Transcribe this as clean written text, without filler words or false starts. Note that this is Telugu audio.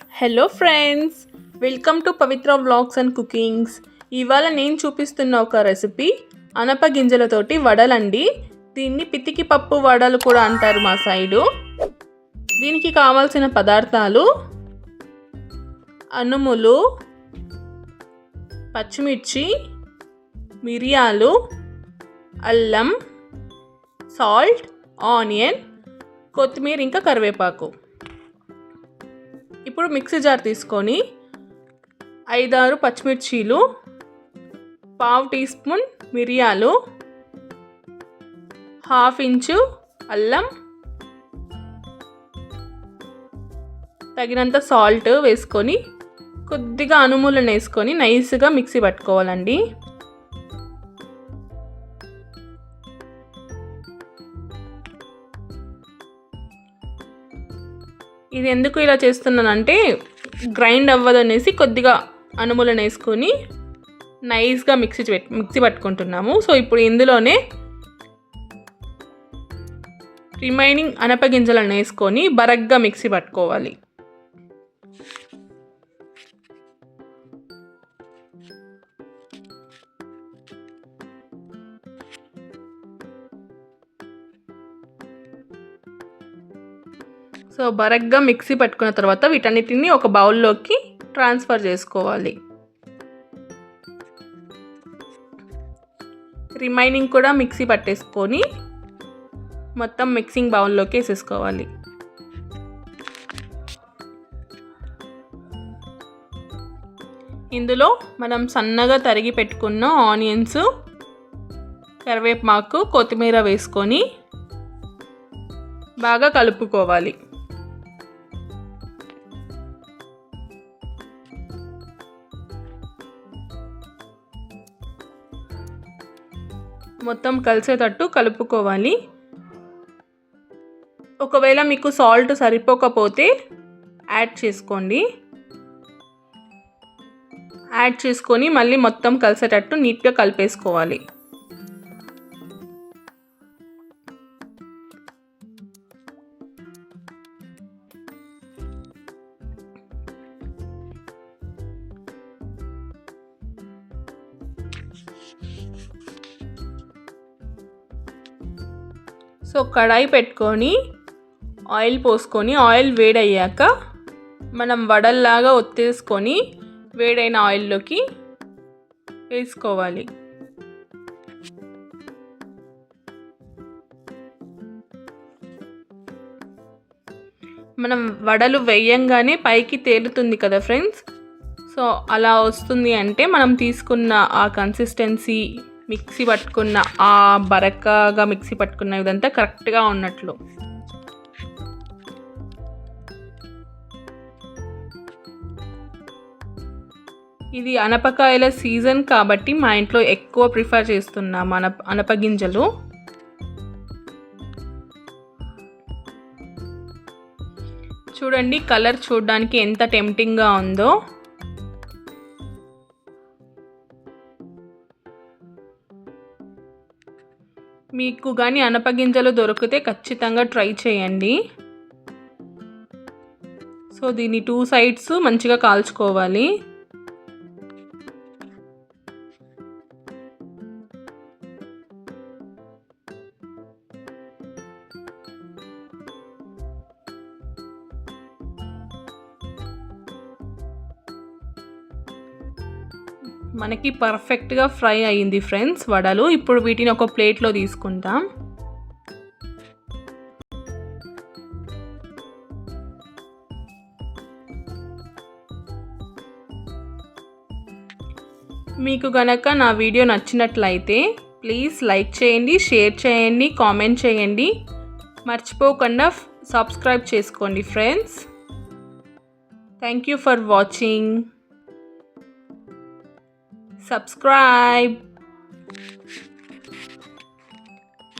Hello friends, welcome to Pavitra vlogs and cookings. ఇవాళ నేను చూపిస్తున్న ఒక రెసిపీ అనప గింజలతోటి వడలండి. దీన్ని పితికి పప్పు వడలు కూడా అంటారు మా సైడు. దీనికి కావాల్సిన పదార్థాలు అనుములు, పచ్చిమిర్చి, మిరియాలు, అల్లం, సాల్ట్, ఆనియన్, కొత్తిమీర, ఇంకా కరివేపాకు. ఇప్పుడు మిక్సీ జార్ తీసుకొని 5-6 పచ్చిమిర్చీలు, 1/2 టీ స్పూన్ మిరియాలు, 1/2 ఇంచు అల్లం, తగినంత సాల్ట్ వేసుకొని కొద్దిగా అనుములను వేసుకొని నైస్గా మిక్సీ పట్టుకోవాలండి. ఇది ఎందుకు ఇలా చేస్తున్నానంటే గ్రైండ్ అవ్వదనేసి కొద్దిగా అనుములను వేసుకొని నైస్గా మిక్సీ పట్టుకుంటున్నాము. సో ఇప్పుడు ఇందులోనే రిమైనింగ్ అనపగింజలను వేసుకొని బరగ్గా మిక్సీ పట్టుకోవాలి. సో బరగ్గా మిక్సీ పట్టుకున్న తర్వాత వీటన్నిటిని ఒక బౌల్లోకి ట్రాన్స్ఫర్ చేసుకోవాలి. రిమైనింగ్ కూడా మిక్సీ పట్టేసుకొని మొత్తం మిక్సింగ్ బౌల్లోకి వేసేసుకోవాలి. ఇందులో మనం సన్నగా తరిగి పెట్టుకున్న ఆనియన్స్, కరివేపాకు, కొత్తిమీర వేసుకొని బాగా కలుపుకోవాలి. మొత్తం కలిసేటట్టు కలుపుకోవాలి. ఒకవేళ మీకు సాల్ట్ సరిపోకపోతే యాడ్ చేసుకొని మళ్ళీ మొత్తం కలిసేటట్టు నీట్గా కలిపేసుకోవాలి. సో కడాయి పెట్టుకొని ఆయిల్ పోసుకొని ఆయిల్ వేడయ్యాక మనం వడల్లాగా ఒత్తేసుకొని వేడైన ఆయిల్లోకి వేసుకోవాలి. మనం వడలు వేయంగానే పైకి తేలుతుంది కదా ఫ్రెండ్స్. సో అలా వస్తుంది అంటే మనం తీసుకున్న ఆ కన్సిస్టెన్సీ, మిక్సీ పట్టుకున్న ఆ బరకగా మిక్సీ పట్టుకున్న ఇదంతా కరెక్ట్గా ఉన్నట్లు. ఇది అనపకాయల సీజన్ కాబట్టి మా ఇంట్లో ఎక్కువ ప్రిఫర్ చేస్తున్నాం అనపగింజలు. చూడండి, కలర్ చూడడానికి ఎంత టెంప్టింగ్గా ఉందో. మీకు కానీ అనపగింజలు దొరికితే ఖచ్చితంగా ట్రై చేయండి. సో దీన్ని 2 సైడ్స్ మంచిగా కాల్చుకోవాలి. మనకి పర్ఫెక్ట్గా ఫ్రై అయ్యింది ఫ్రెండ్స్ వడలు. ఇప్పుడు వీటిని ఒక ప్లేట్లో తీసుకుంటాం. మీకు గనక నా వీడియో నచ్చినట్లయితే ప్లీజ్ లైక్ చేయండి, షేర్ చేయండి, కామెంట్ చేయండి. మర్చిపోకుండా సబ్స్క్రైబ్ చేసుకోండి friends. Thank you for watching. Subscribe.